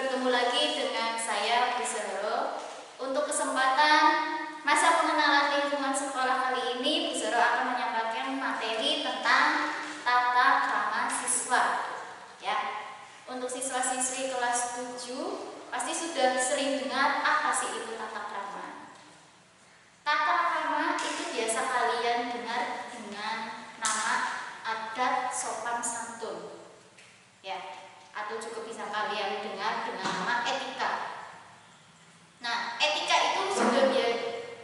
Bertemu lagi dengan saya Busoro. Untuk kesempatan masa pengenalan lingkungan sekolah kali ini, Busoro akan menyampaikan materi tentang tata krama siswa. Ya, untuk siswa-siswi kelas 7 pasti sudah sering dengar apa sih itu tata krama. Tata krama itu biasa kalian dengar dengan nama adat sopan santun. Ya, atau juga bisa kalian dengar dengan nama etika. Nah, etika itu sudah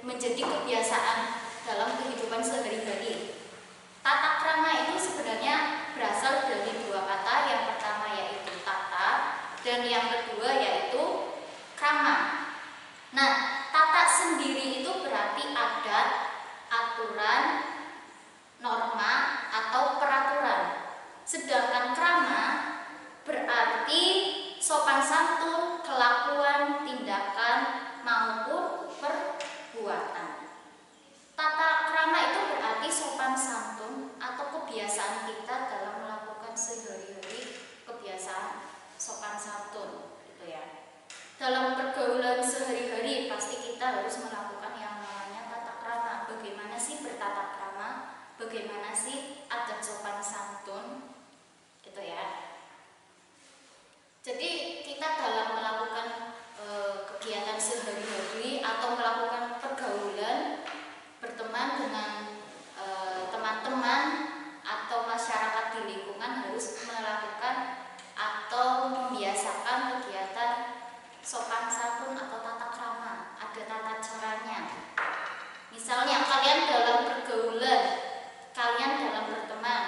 menjadi kebiasaan dalam kehidupan sehari-hari. Tata krama itu sebenarnya berasal dari dua kata. Yang pertama yaitu tata dan yang kedua yaitu krama. Nah, tata sendiri itu berarti adat, aturan, norma atau peraturan. Sedangkan krama berarti sopan santun, kelakuan, tindakan maupun perbuatan. Tata krama itu berarti sopan santun atau kebiasaan kita dalam melakukan sehari-hari, kebiasaan sopan santun, gitu ya. Dalam pergaulan sehari-hari pasti kita harus melakukan yang namanya tata krama. Bagaimana sih bertata krama? Bagaimana sih adat sopan santun? Gitu ya. Jadi kita dalam melakukan kegiatan sehari-hari atau melakukan pergaulan, berteman dengan teman-teman atau masyarakat di lingkungan harus melakukan atau membiasakan kegiatan sopan santun atau tata krama. Ada tata caranya. Misalnya kalian dalam pergaulan, kalian dalam berteman,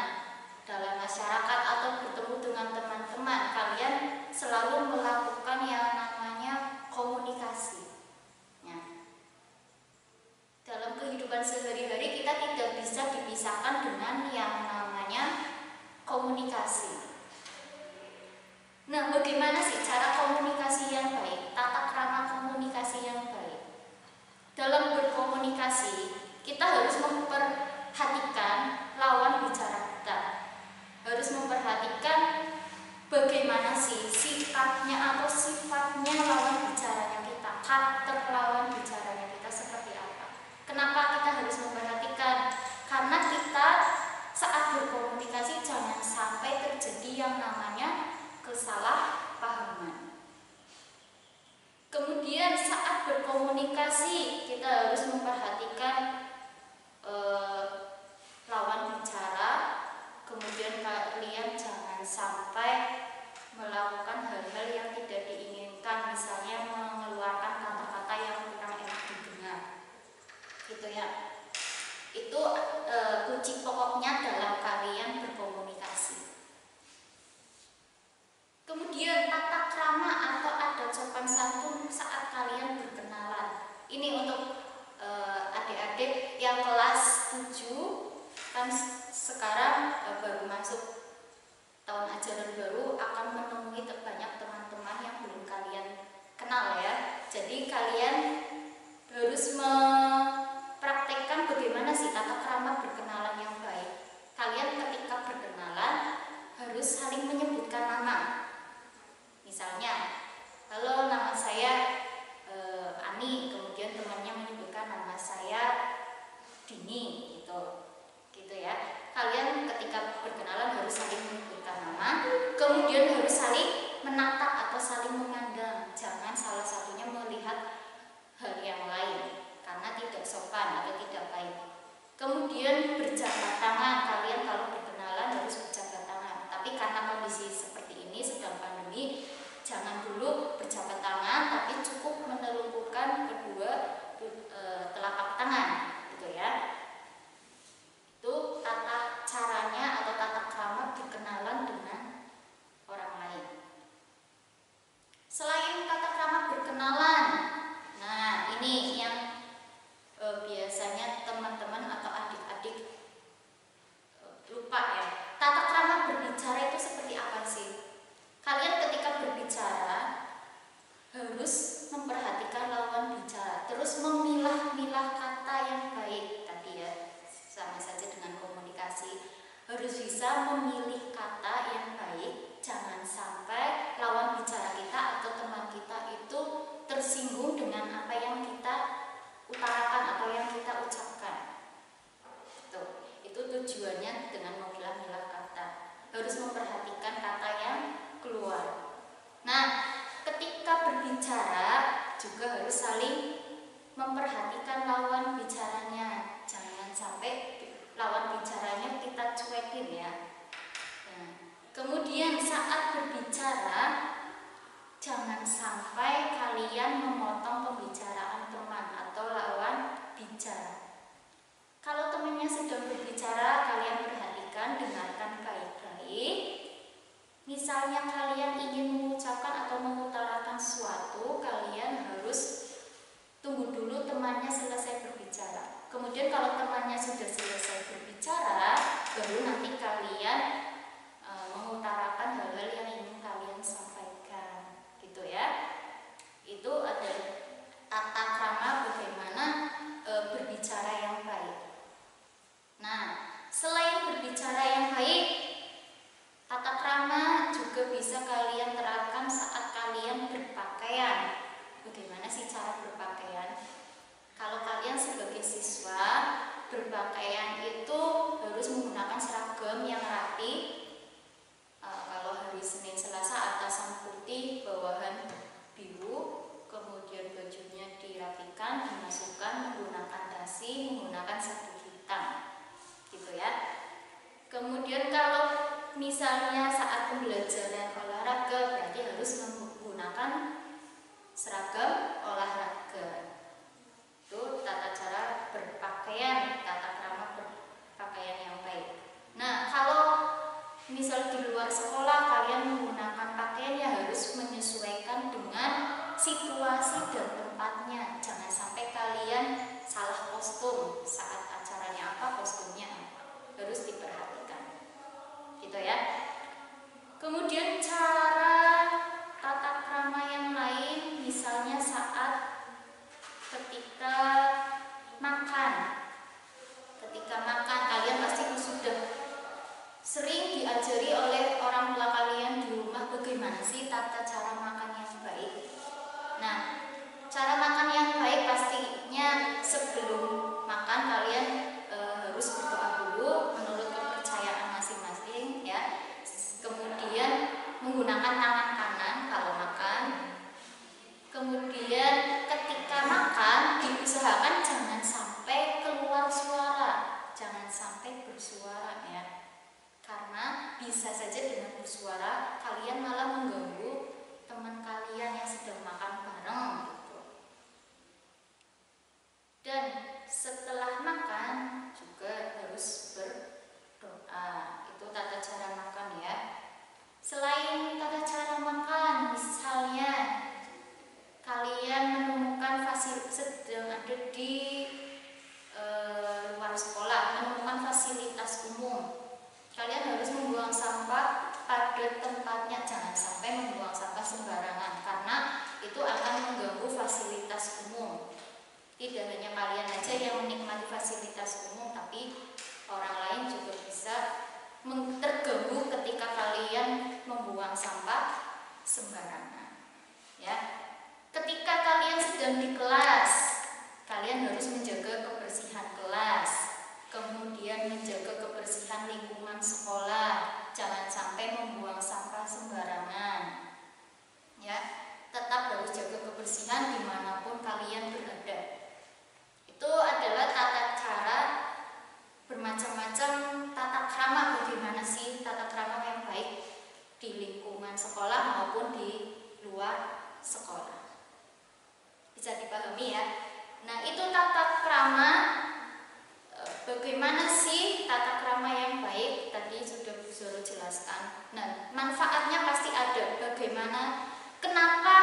dalam masyarakat atau bertemu dengan teman-teman, kalian selalu melakukan yang namanya komunikasi. Ya. Dalam kehidupan sehari-hari kita tidak bisa dipisahkan dengan yang namanya komunikasi. Nah, bagaimana sih cara komunikasi yang baik? Tata krama komunikasi yang baik. Dalam berkomunikasi, kita harus memperhatikan lawan bicara kita. Harus memperhatikan bagaimana sih sikapnya atau sifatnya lawan bicaranya kita, karakter lawan bicaranya kita seperti apa. Kenapa kita harus memperhatikan? Karena kita saat berkomunikasi jangan sampai terjadi yang namanya kesalahpahaman. Kemudian saat berkomunikasi kita harus memperhatikan lawan bicara. Kemudian kalian jangan sampai melakukan hal-hal yang tidak diinginkan, misalnya mengeluarkan kata-kata yang kurang enak didengar, gitu ya. Itu kunci pokoknya dalam kalian berkomunikasi. Kemudian tata krama atau adat sopan santun saat kalian berkenalan. Ini untuk adik-adik yang kelas 7 kan sekarang baru masuk tahun ajaran baru, akan menemui banyak teman-teman yang belum kalian kenal ya. Jadi kalian harus mempraktekkan bagaimana sih tata krama berkenalan yang baik. Kalian ketika berkenalan harus saling menyebutkan nama. Misalnya, halo, nama saya Ani, kemudian temannya menyebutkan nama saya Dini, gitu ya. Kalian ketika berkenalan harus saling menyebutkan nama, kemudian harus saling menatap atau saling memandang. Jangan salah satunya melihat hal yang lain karena tidak sopan atau tidak baik. Kemudian berjabat tangan. Kalian kalau berkenalan harus berjabat tangan. Tapi karena kondisi seperti ini sedang pandemi, jangan dulu berjabat tangan, tapi cukup menelungkupkan kedua telapak tangan, gitu ya. Itu tata caranya atau tata krama berkenalan dengan orang lain. Selain tata krama berkenalan, nah ini yang biasanya teman-teman atau adik-adik lupa ya. Tata krama berbicara itu seperti apa sih? Kalian ketika berbicara harus harus saling memperhatikan lawan bicaranya. Jangan sampai lawan bicaranya kita cuekin ya. Nah, kemudian saat berbicara, jangan sampai kalian memotong pembicaraan teman atau lawan bicara. Kalau temannya sedang berbicara, kalian perhatikan, dengarkan baik-baik. Misalnya kalian ingin mengucapkan atau mengutarakan sesuatu, kalian harus tunggu dulu temannya selesai berbicara. Kemudian kalau temannya sudah selesai berbicara, baru nanti kalian mengutarakan hal-hal yang ingin kalian sampaikan, gitu ya. Itu adalah tata krama bagaimana berbicara yang baik. Nah, selain berbicara yang baik, tata krama juga bisa kalian terapkan saat kalian berpakaian. Bagaimana sih cara berpakaian? Kalau kalian sebagai siswa berpakaian itu harus menggunakan seragam yang rapi. Kalau hari Senin Selasa atasan putih, bawahan biru, kemudian bajunya dirapikan, dimasukkan menggunakan dasi, menggunakan sabuk hitam, gitu ya. Kemudian kalau misalnya saat pembelajaran olahraga, berarti harus menggunakan seragam olahraga. Itu tata cara berpakaian, tata krama berpakaian yang baik. Nah, kalau misal di luar sekolah kalian menggunakan pakaian yang harus menyesuaikan dengan situasi dan tempatnya. Jangan sampai kalian salah kostum saat acaranya apa, kostumnya apa. Harus diperhatikan. Gitu ya. Kemudian cara tata krama yang lain, misalnya saat ketika makan. Ketika makan, kalian pasti sudah sering diajari oleh orang tua kalian di rumah bagaimana sih tata cara makan yang baik. Nah, cara makan yang baik pastinya sebelum makan kalian harus berdoa dulu menurut kepercayaan masing-masing ya. Kemudian menggunakan tangan kanan kalau makan. Kemudian ketika makan diusahakan jangan sampai keluar suara, jangan sampai bersuara ya. Karena bisa saja dengan bersuara kalian malah mengganggu teman kalian yang sedang makan bareng gitu. Dan setelah makan juga harus berdoa. Itu tata cara makan ya. Selain tata cara makan, misalnya kalian menemukan sedang ada di luar sekolah, menemukan fasilitas umum. Kalian harus membuang sampah pada tempatnya, jangan sampai membuang sampah sembarangan karena itu akan mengganggu fasilitas umum. Tidak hanya kalian aja yang menikmati fasilitas umum, tapi orang lain juga bisa terganggu ketika kalian membuang sampah sembarangan. Ya. Ketika kalian sedang di kelas, kalian harus menjaga kebersihan kelas. Kemudian menjaga kebersihan lingkungan sekolah, jangan sampai membuang sampah sembarangan. Ya, tetap harus jaga kebersihan dimanapun kalian berada. Itu adalah tata cara bermacam-macam tata krama. Bagaimana sih tata krama yang baik di lingkungan sekolah maupun di luar sekolah? Bisa dipahami ya. Nah, itu tata krama. Bagaimana sih tata krama yang baik? Tadi sudah Bu Zoro jelaskan. Nah, manfaatnya pasti ada. Bagaimana? Kenapa